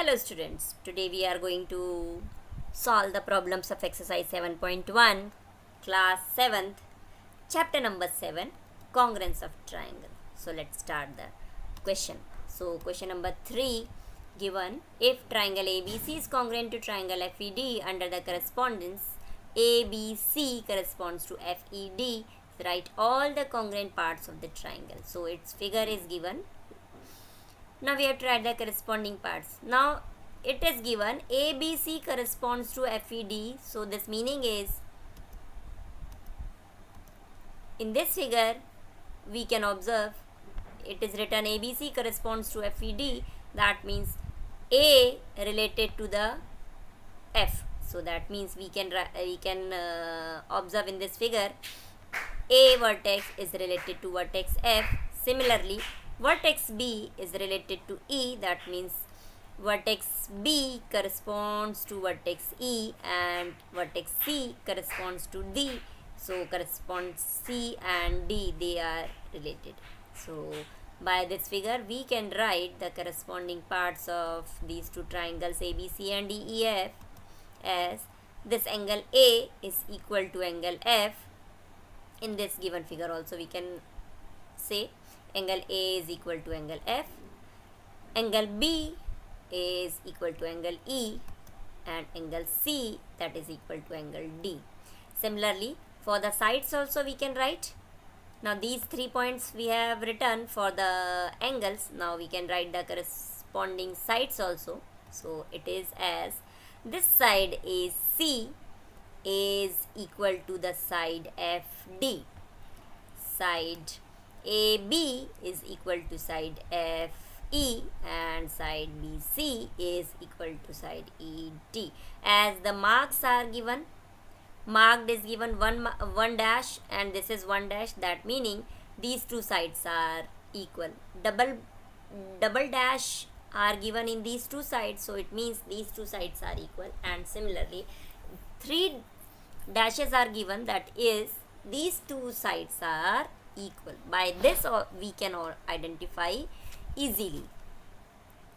Hello students, today we are going to solve the problems of exercise 7.1, class 7th, chapter number 7, congruence of triangle. So let's start the question. So question number 3, given if triangle ABC is congruent to triangle FED under the correspondence ABC corresponds to FED, write all the congruent parts of the triangle. So its figure is given. Now we have to write the corresponding parts. Now it is given ABC corresponds to FED. So this meaning is, in this figure we can observe it is written ABC corresponds to FED. That means A related to the F. So that means we can observe in this figure A vertex is related to vertex F. Similarly, vertex B is related to E. That means vertex B corresponds to vertex E and vertex C corresponds to D. So corresponds C and D, they are related. So by this figure we can write the corresponding parts of these two triangles ABC and DEF as this angle A is equal to angle F. In this given figure also we can say angle A is equal to angle F, angle B is equal to angle E, and angle C that is equal to angle D. Similarly, for the sides also we can write. Now these 3 points we have written for the angles. Now we can write the corresponding sides also. So it is as this side is C is equal to the side FD. Side AB is equal to side FE and side BC is equal to side ED. As the marks are given, marked is given one dash and this is one dash, that meaning these two sides are equal. Double dash are given in these two sides, so it means these two sides are equal. And similarly 3 dashes are given, that is these two sides are equal. By this we can identify easily.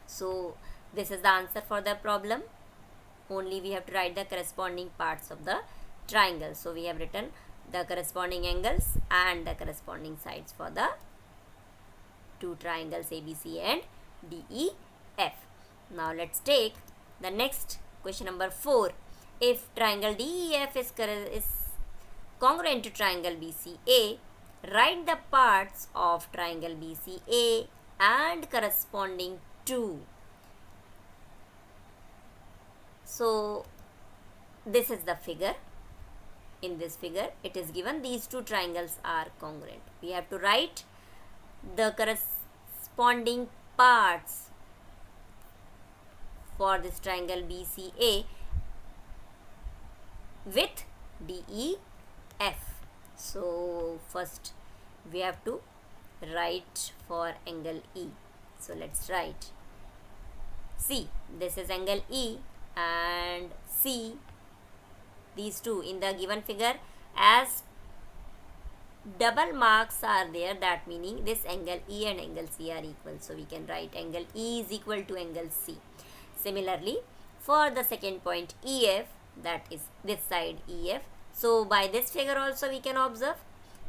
So this is the answer for the problem. Only we have to write the corresponding parts of the triangle. So we have written the corresponding angles and the corresponding sides for the two triangles ABC and DEF. Now let's take the next question number 4. If triangle DEF is congruent to triangle BCA, write the parts of triangle BCA and corresponding to. So this is the figure. In this figure it is given these two triangles are congruent. We have to write the corresponding parts for this triangle BCA with DEF. So first we have to write for angle E. So let's write C. This is angle E and C. These two in the given figure, as double marks are there, that meaning this angle E and angle C are equal. So we can write angle E is equal to angle C. Similarly, for the second point EF, that is this side EF. So by this figure also we can observe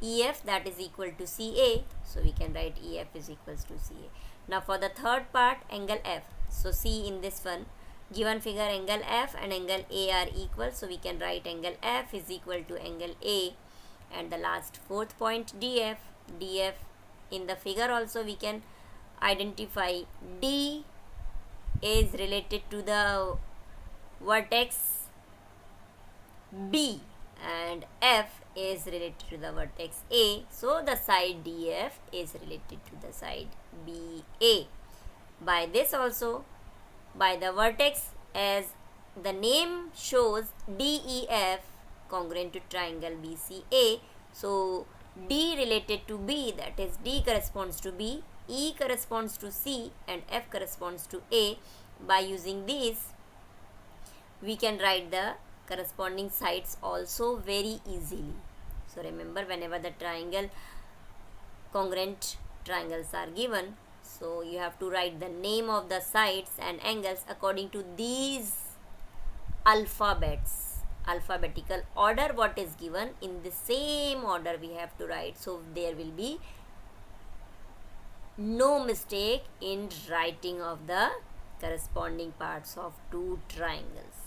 EF that is equal to CA. So we can write EF is equals to CA. Now for the third part, angle F. So see in this one given figure angle F and angle A are equal. So we can write angle F is equal to angle A. And the last fourth point DF. DF in the figure also we can identify D is related to the vertex B and F is related to the vertex A. So the side DF is related to the side BA. By this also, by the vertex, as the name shows DEF congruent to triangle BCA. So D related to B, that is D corresponds to B, E corresponds to C and F corresponds to A. By using these we can write the corresponding sides also very easily. So remember, whenever the triangle congruent triangles are given, So you have to write the name of the sides and angles according to these alphabetical order what is given. In the same order we have to write, so there will be no mistake in writing of the corresponding parts of two triangles.